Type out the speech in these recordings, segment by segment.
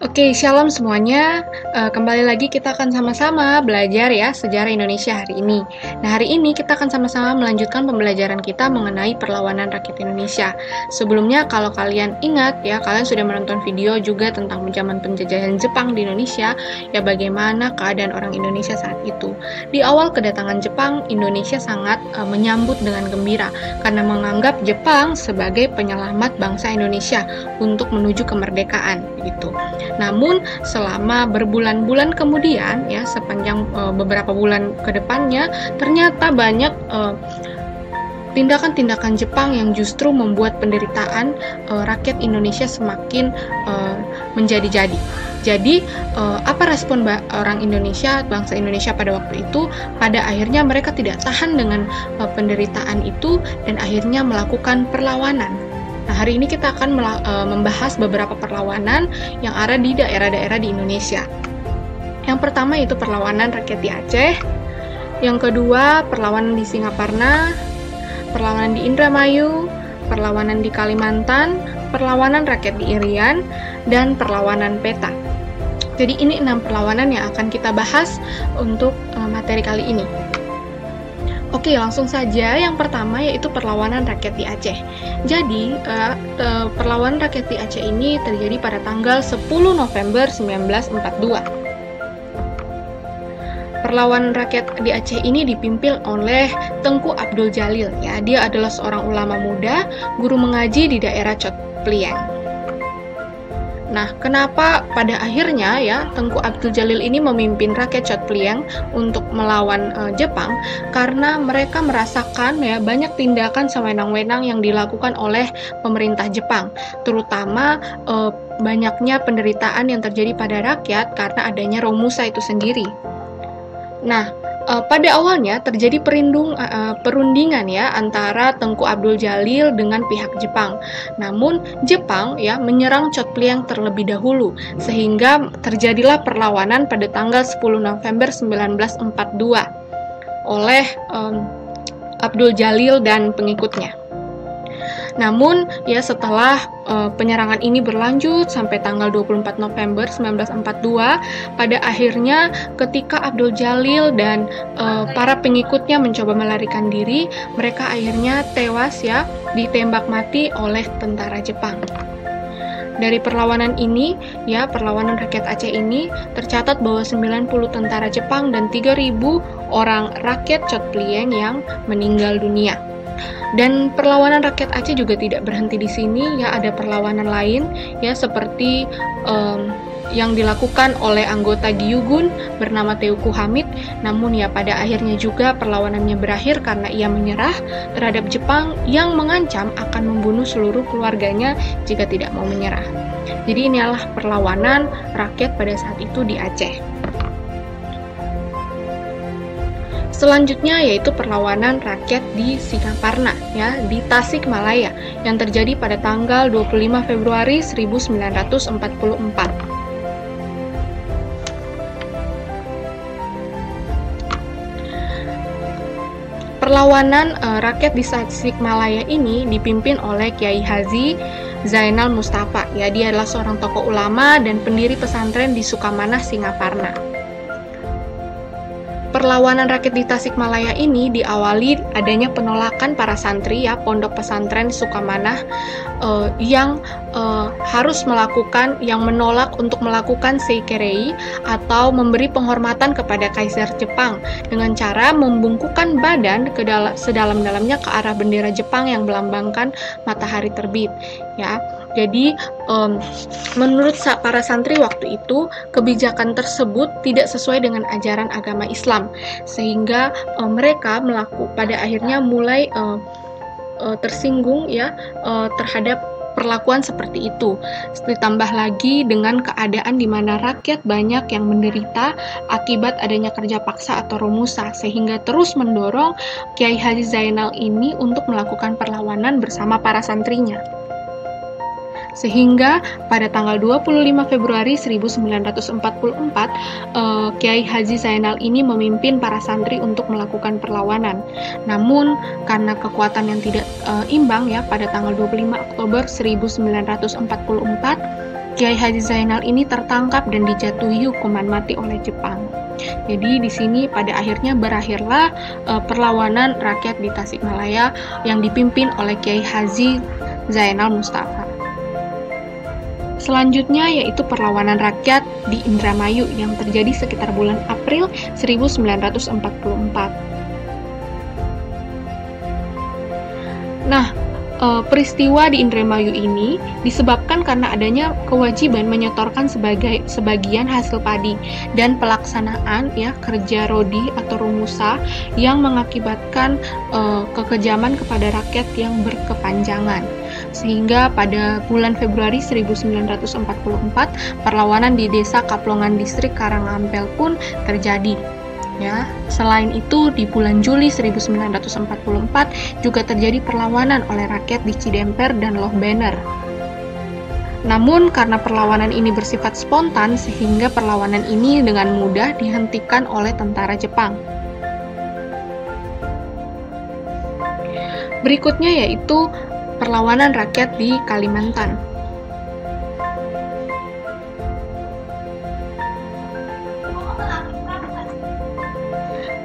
Oke, shalom semuanya. Kembali lagi kita akan sama-sama belajar ya sejarah Indonesia hari ini. Nah, hari ini kita akan sama-sama melanjutkan pembelajaran kita mengenai perlawanan rakyat Indonesia. Sebelumnya, kalau kalian ingat ya, kalian sudah menonton video juga tentang zaman penjajahan Jepang di Indonesia, ya bagaimana keadaan orang Indonesia saat itu. Di awal kedatangan Jepang, Indonesia sangat menyambut dengan gembira karena menganggap Jepang sebagai penyelamat bangsa Indonesia untuk menuju kemerdekaan gitu. Namun selama berbulan-bulan kemudian ya sepanjang beberapa bulan ke depannya ternyata banyak tindakan-tindakan Jepang yang justru membuat penderitaan rakyat Indonesia semakin menjadi-jadi. Jadi apa respon orang Indonesia, bangsa Indonesia pada waktu itu? Pada akhirnya mereka tidak tahan dengan penderitaan itu dan akhirnya melakukan perlawanan. Nah, hari ini kita akan membahas beberapa perlawanan yang ada di daerah-daerah di Indonesia. Yang pertama yaitu perlawanan rakyat di Aceh, yang kedua perlawanan di Singaparna, perlawanan di Indramayu, perlawanan di Kalimantan, perlawanan rakyat di Irian, dan perlawanan Peta. Jadi ini 6 perlawanan yang akan kita bahas untuk materi kali ini. Oke, langsung saja. Yang pertama yaitu perlawanan rakyat di Aceh. Jadi, perlawanan rakyat di Aceh ini terjadi pada tanggal 10 November 1942. Perlawanan rakyat di Aceh ini dipimpin oleh Tengku Abdul Jalil. Ya, dia adalah seorang ulama muda, guru mengaji di daerah Chot Plieng. Nah, kenapa pada akhirnya ya Tengku Abdul Jalil ini memimpin rakyat Chot Plieng untuk melawan Jepang? Karena mereka merasakan ya banyak tindakan sewenang-wenang yang dilakukan oleh pemerintah Jepang, terutama banyaknya penderitaan yang terjadi pada rakyat karena adanya Romusa itu sendiri. Nah, pada awalnya terjadi perundingan ya antara Tengku Abdul Jalil dengan pihak Jepang. Namun Jepang ya menyerang Chot Plieng terlebih dahulu sehingga terjadilah perlawanan pada tanggal 10 November 1942 oleh Abdul Jalil dan pengikutnya. Namun, ya setelah penyerangan ini berlanjut sampai tanggal 24 November 1942, pada akhirnya ketika Abdul Jalil dan para pengikutnya mencoba melarikan diri, mereka akhirnya tewas ya ditembak mati oleh tentara Jepang. Dari perlawanan ini, ya perlawanan rakyat Aceh ini tercatat bahwa 90 tentara Jepang dan 3.000 orang rakyat Chot Plieng yang meninggal dunia. Dan perlawanan rakyat Aceh juga tidak berhenti di sini, ya ada perlawanan lain ya seperti yang dilakukan oleh anggota Gyugun bernama Teuku Hamid. Namun ya pada akhirnya juga perlawanannya berakhir karena ia menyerah terhadap Jepang yang mengancam akan membunuh seluruh keluarganya jika tidak mau menyerah. Jadi inilah perlawanan rakyat pada saat itu di Aceh. Selanjutnya yaitu perlawanan rakyat di Singaparna ya di Tasikmalaya yang terjadi pada tanggal 25 Februari 1944. Perlawanan rakyat di Tasikmalaya ini dipimpin oleh Kiai Haji Zainal Mustafa. Ya, dia adalah seorang tokoh ulama dan pendiri pesantren di Sukamanah, Singaparna. Perlawanan rakyat di Tasikmalaya ini diawali adanya penolakan para santri ya pondok pesantren Sukamanah yang menolak untuk melakukan seikerei atau memberi penghormatan kepada Kaisar Jepang dengan cara membungkukkan badan ke sedalam-dalamnya ke arah bendera Jepang yang melambangkan matahari terbit ya. Jadi, menurut para santri waktu itu, kebijakan tersebut tidak sesuai dengan ajaran agama Islam, sehingga mereka pada akhirnya mulai tersinggung ya terhadap perlakuan seperti itu. Ditambah lagi dengan keadaan di mana rakyat banyak yang menderita akibat adanya kerja paksa atau Romusa, sehingga terus mendorong Kiai Haji Zainal ini untuk melakukan perlawanan bersama para santrinya. Sehingga pada tanggal 25 Februari 1944, Kiai Haji Zainal ini memimpin para santri untuk melakukan perlawanan. Namun, karena kekuatan yang tidak imbang ya, pada tanggal 25 Oktober 1944, Kiai Haji Zainal ini tertangkap dan dijatuhi hukuman mati oleh Jepang. Jadi di sini pada akhirnya berakhirlah perlawanan rakyat di Tasikmalaya yang dipimpin oleh Kiai Haji Zainal Mustafa. Selanjutnya yaitu perlawanan rakyat di Indramayu yang terjadi sekitar bulan April 1944. Nah, peristiwa di Indramayu ini disebabkan karena adanya kewajiban menyetorkan sebagian hasil padi dan pelaksanaan kerja rodi atau rumusa yang mengakibatkan kekejaman kepada rakyat yang berkepanjangan. Sehingga pada bulan Februari 1944 perlawanan di Desa Kaplongan Distrik Karangampel pun terjadi. Selain itu di bulan Juli 1944 juga terjadi perlawanan oleh rakyat di Cidemper dan Loh Banner. Namun karena perlawanan ini bersifat spontan sehingga perlawanan ini dengan mudah dihentikan oleh tentara Jepang. Berikutnya yaitu perlawanan rakyat di Kalimantan.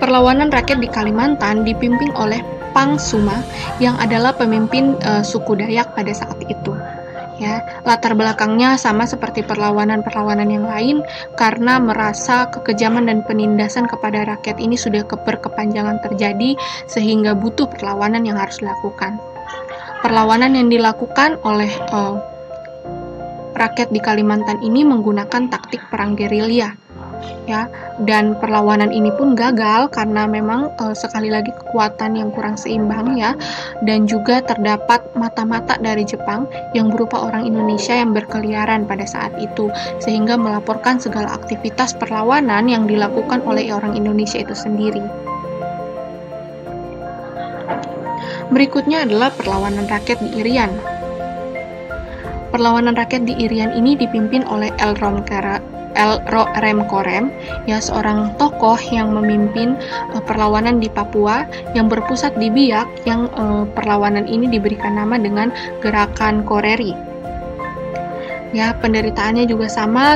Perlawanan rakyat di Kalimantan dipimpin oleh Pang Suma yang adalah pemimpin suku Dayak pada saat itu. Latar belakangnya sama seperti perlawanan-perlawanan yang lain karena merasa kekejaman dan penindasan kepada rakyat ini sudah berkepanjangan terjadi sehingga butuh perlawanan yang harus dilakukan. Perlawanan yang dilakukan oleh rakyat di Kalimantan ini menggunakan taktik perang gerilya. Dan perlawanan ini pun gagal karena memang sekali lagi kekuatan yang kurang seimbang dan juga terdapat mata-mata dari Jepang yang berupa orang Indonesia yang berkeliaran pada saat itu sehingga melaporkan segala aktivitas perlawanan yang dilakukan oleh orang Indonesia itu sendiri. Berikutnya adalah perlawanan rakyat di Irian. Perlawanan rakyat di Irian ini dipimpin oleh L. Rem Korem, seorang tokoh yang memimpin perlawanan di Papua yang berpusat di Biak, yang perlawanan ini diberikan nama dengan Gerakan Koreri. Penderitaannya juga sama,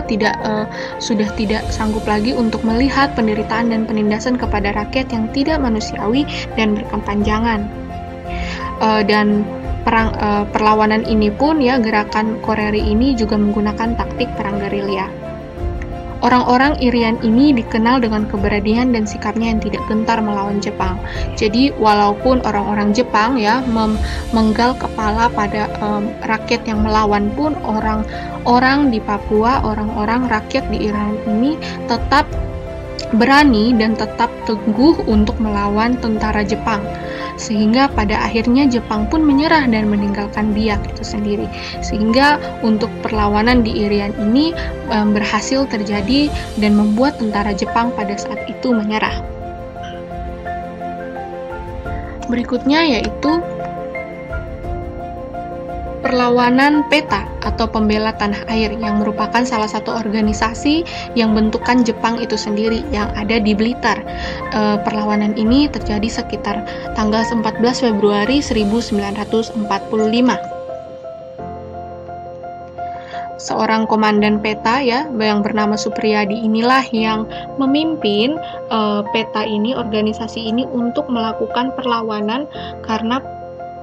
sudah tidak sanggup lagi untuk melihat penderitaan dan penindasan kepada rakyat yang tidak manusiawi dan berkepanjangan. Dan perlawanan ini pun Gerakan Koreri ini juga menggunakan taktik perang gerilya. Orang-orang Irian ini dikenal dengan keberanian dan sikapnya yang tidak gentar melawan Jepang. Jadi walaupun orang-orang Jepang menggal kepala pada rakyat yang melawan pun, orang-orang di Papua, orang-orang rakyat di Irian ini tetap berani dan tetap teguh untuk melawan tentara Jepang. Sehingga pada akhirnya Jepang pun menyerah dan meninggalkan Biak itu sendiri. Sehingga untuk perlawanan di Irian ini berhasil terjadi dan membuat tentara Jepang pada saat itu menyerah. Berikutnya yaitu perlawanan PETA atau Pembela Tanah Air yang merupakan salah satu organisasi yang bentukan Jepang itu sendiri yang ada di Blitar. Perlawanan ini terjadi sekitar tanggal 14 Februari 1945. Seorang komandan PETA yang bernama Supriyadi inilah yang memimpin PETA ini, organisasi ini untuk melakukan perlawanan karena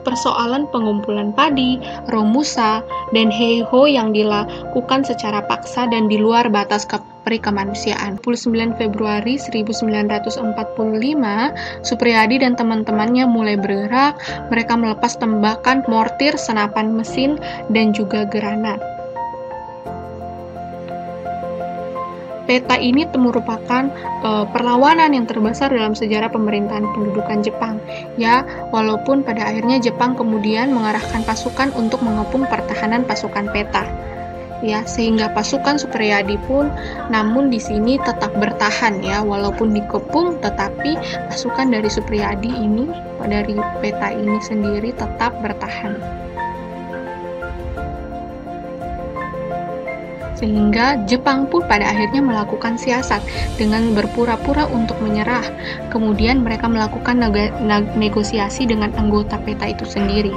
persoalan pengumpulan padi, romusa, dan heiho yang dilakukan secara paksa dan di luar batas kemanusiaan. 29 Februari 1945, Supriyadi dan teman-temannya mulai bergerak. Mereka melepas tembakan, mortir, senapan mesin, dan juga granat. PETA ini merupakan perlawanan yang terbesar dalam sejarah pemerintahan pendudukan Jepang. Walaupun pada akhirnya Jepang kemudian mengarahkan pasukan untuk mengepung pertahanan pasukan PETA. Sehingga pasukan Supriyadi pun namun di sini tetap bertahan walaupun dikepung, tetapi pasukan dari Supriyadi ini, dari PETA ini sendiri tetap bertahan. Sehingga Jepang pun pada akhirnya melakukan siasat dengan berpura-pura untuk menyerah. Kemudian mereka melakukan negosiasi dengan anggota PETA itu sendiri.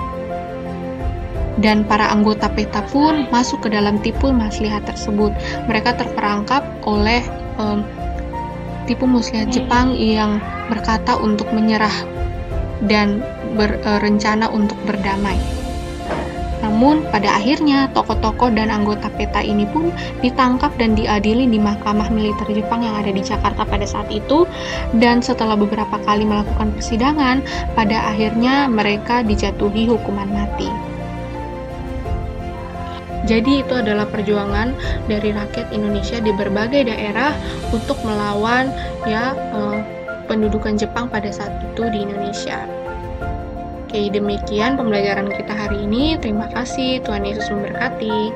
Dan para anggota PETA pun masuk ke dalam tipu muslihat tersebut. Mereka terperangkap oleh tipu muslihat Jepang yang berkata untuk menyerah dan berencana untuk berdamai. Namun, pada akhirnya, tokoh-tokoh dan anggota PETA ini pun ditangkap dan diadili di Mahkamah Militer Jepang yang ada di Jakarta pada saat itu, dan setelah beberapa kali melakukan persidangan, pada akhirnya mereka dijatuhi hukuman mati. Jadi itu adalah perjuangan dari rakyat Indonesia di berbagai daerah untuk melawan pendudukan Jepang pada saat itu di Indonesia. Oke, demikian pembelajaran kita hari ini. Terima kasih, Tuhan Yesus memberkati.